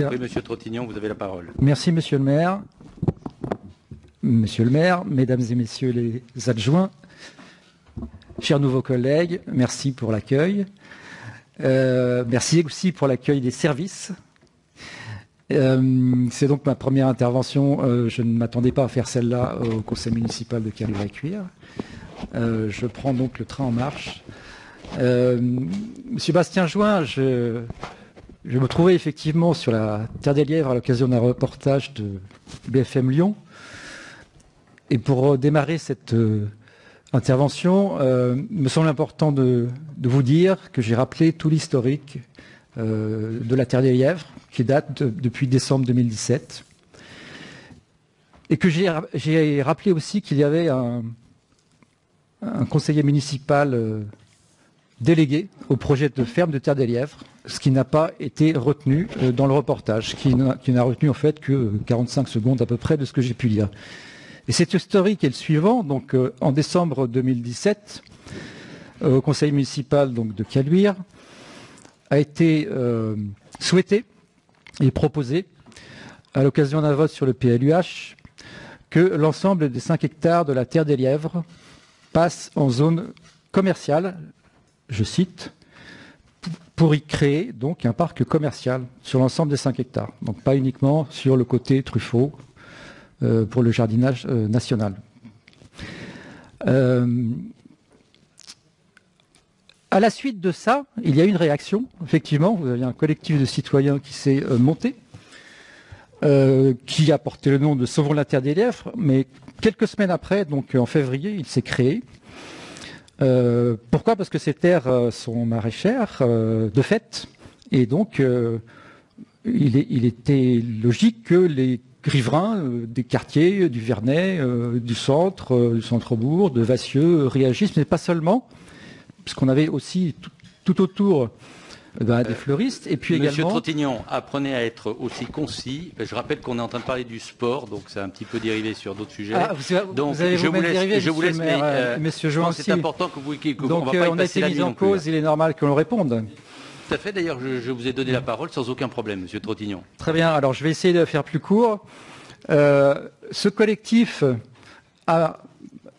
vous en prie, Monsieur Trottignon, vous avez la parole. Merci, Monsieur le maire. Monsieur le maire, mesdames et messieurs les adjoints, chers nouveaux collègues, merci pour l'accueil. Merci aussi pour l'accueil des services. C'est donc ma première intervention. Je ne m'attendais pas à faire celle-là au conseil municipal de Caluire-et-Cuire. Je prends donc le train en marche. Monsieur Bastien Join, je me trouvais effectivement sur la Terre des Lièvres à l'occasion d'un reportage de BFM Lyon. Et pour démarrer cette intervention, il me semble important de vous dire que j'ai rappelé tout l'historique de la Terre des Lièvres, qui date depuis décembre 2017. Et que j'ai rappelé aussi qu'il y avait un conseiller municipal délégué au projet de ferme de Terre des Lièvres, ce qui n'a pas été retenu dans le reportage, qui n'a retenu en fait que 45 secondes à peu près de ce que j'ai pu lire. Et cet historique est le suivant. Donc, en décembre 2017, au conseil municipal donc, de Caluire, a été souhaité et proposé, à l'occasion d'un vote sur le PLUH, que l'ensemble des 5 hectares de la Terre des Lièvres passe en zone commerciale, je cite, pour y créer donc un parc commercial sur l'ensemble des 5 hectares. Donc pas uniquement sur le côté Truffaut, pour le jardinage national. À la suite de ça, il y a eu une réaction. Effectivement, vous avez un collectif de citoyens qui s'est monté, qui a porté le nom de Sauvons la Terre des Lièvres, mais quelques semaines après, donc en février, il s'est créé. Pourquoi ? Parce que ces terres sont maraîchères, de fait, et donc il était logique que les riverains des quartiers, du Vernet, du centre-bourg, de Vassieux réagissent, mais pas seulement, puisqu'on avait aussi tout autour des fleuristes, et puis Monsieur également... Trottignon, apprenez à être aussi concis. Je rappelle qu'on est en train de parler du sport, donc c'est un petit peu dérivé sur d'autres sujets. Ah, donc vous avez vous-même dérivé, je vous laisse, Monsieur Join aussi. C'est important que vous... Donc on a été mis en cause, il est normal que l'on réponde. Tout à fait, d'ailleurs, je vous ai donné la parole sans aucun problème, Monsieur Trottignon. Très bien, alors je vais essayer de faire plus court. Ce collectif a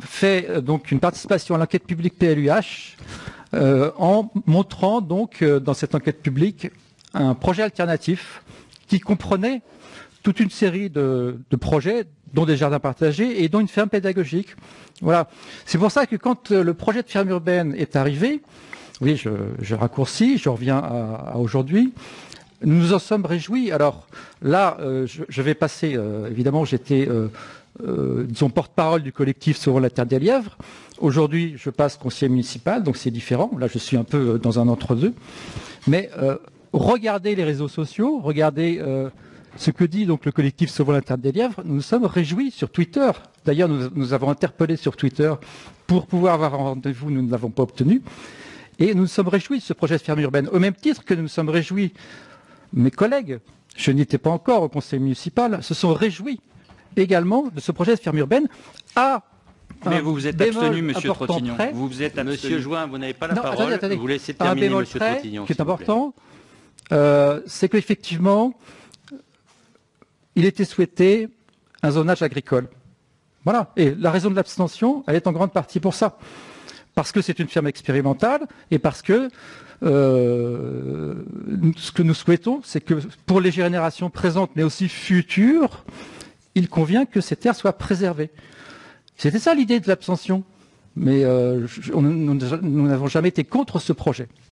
fait donc une participation à l'enquête publique PLUH en montrant donc dans cette enquête publique un projet alternatif qui comprenait toute une série de projets, dont des jardins partagés et dont une ferme pédagogique. Voilà. C'est pour ça que quand le projet de ferme urbaine est arrivé, oui, je raccourcis, je reviens à aujourd'hui. Nous nous en sommes réjouis. Alors là, je vais passer, évidemment, j'étais, disons, porte-parole du collectif Sauvons la Terre des Lièvres. Aujourd'hui, je passe conseiller municipal, donc c'est différent. Là, je suis un peu dans un entre-deux. Mais regardez les réseaux sociaux, regardez ce que dit donc le collectif Sauvons la Terre des Lièvres. Nous nous sommes réjouis sur Twitter. D'ailleurs, nous avons interpellé sur Twitter pour pouvoir avoir un rendez-vous. Nous ne l'avons pas obtenu. Et nous nous sommes réjouis de ce projet de ferme urbaine, au même titre que nous nous sommes réjouis, mes collègues, je n'y étais pas encore au conseil municipal, se sont réjouis également de ce projet de ferme urbaine à mais vous vous êtes abstenu, Monsieur Trottignon. Près. Vous vous êtes abstenu. Monsieur Join, vous n'avez pas la parole. Attendez. Vous laissez terminer, Monsieur Trottignon. Ce qui est important, c'est qu'effectivement, il était souhaité un zonage agricole. Voilà. Et la raison de l'abstention, elle est en grande partie pour ça. Parce que c'est une ferme expérimentale et parce que ce que nous souhaitons, c'est que pour les générations présentes mais aussi futures, il convient que ces terres soient préservées. C'était ça l'idée de l'abstention. Mais nous n'avons jamais été contre ce projet.